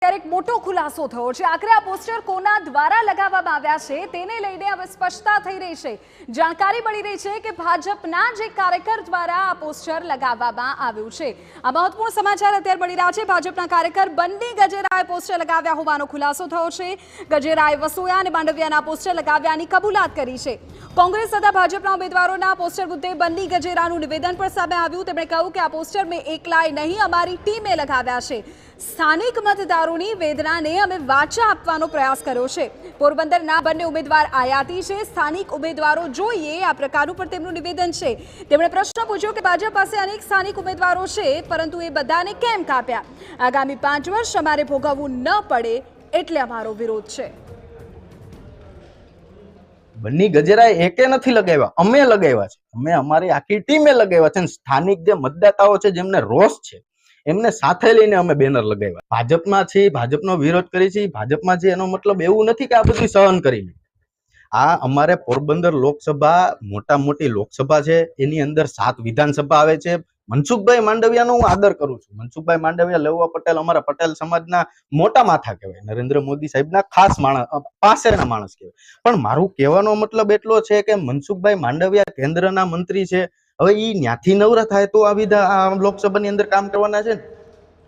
અત્યારે એક મોટો ખુલાસો થયો છે। આખરે આ પોસ્ટર કોના દ્વારા લગાવવામાં આવ્યા છે તેને લઈને હવે સ્પષ્ટતા થઈ રહી છે। જાણકારી મળી રહી છે કે ભાજપના જ એક કાર્યકર દ્વારા આ પોસ્ટર લગાવવામાં આવ્યું છે। આ મહત્વપૂર્ણ સમાચાર અત્યારે મળી રહ્યા છે। ભાજપના કાર્યકર બન્ની ગજેરાએ પોસ્ટર લગાવ્યા હોવાનો ખુલાસો થયો છે। ગજેરાએ વસોયા અને માંડવિયાના પોસ્ટર લગાવ્યાની કબૂલાત કરી છે। કોંગ્રેસ તથા ભાજપના ઉમેદવારોના પોસ્ટર મુદ્દે બન્ની ગજેરાનું નિવેદન પણ સામે આવ્યું। તેમણે કહ્યું કે આ પોસ્ટર મેં એકલાએ નહીં અમારી ટીમે લગાવ્યા છે। સ્થાનિક મતદારોની વેદનાને અમે વાચા આપવાનો પ્રયાસ કર્યો છે। પોરબંદરના બંને ઉમેદવાર આયાતી છે, સ્થાનિક ઉમેદવારો જોઈએ આ પ્રકારનું પણ તેમનું નિવેદન છે। તેમણે પ્રશ્ન પૂછ્યો કે ભાજપ પાસે અનેક સ્થાનિક ઉમેદવારો છે પરંતુ એ બધાને કેમ કાપ્યા? આગામી 5 વર્ષ અમારે ભોગવવું ન પડે એટલે અમારો વિરોધ છે। બન્ની ગજેરાએ એકે નથી લગાવ્યા, અમે લગાવ્યા છે। અમે અમારી આખી ટીમે લગાવ્યા છે। સ્થાનિક જે મતદાતાઓ છે જેમને રોષ છે એમને સાથે લઈને અમે બેનર લગાવ્યા। ભાજપમાં છે, ભાજપનો વિરોધ કરી છે, ભાજપમાં છે એનો મતલબ એવું નથી કે આ બધું સહન કરીને। આ અમારે પોરબંદર લોકસભા મોટી લોકસભા છે, એની અંદર 7 વિધાનસભા આવે છે। મનસુખભાઈ માંડવિયાનો હું આદર કરું છું। મનસુખભાઈ માંડવિયા, લેવા પટેલ અમારા પટેલ સમાજના મોટા માથા કહેવાય, નરેન્દ્ર મોદી સાહેબના ખાસ માણસ, પાસેના માણસ કહેવાય। પણ મારું કહેવાનો મતલબ એટલો છે કે મનસુખભાઈ માંડવિયા કેન્દ્રના મંત્રી છે। હવે ઈ ન્યાથી નવરા થાય તો આ લોકસભાની અંદર કામ કરવાના છે ને।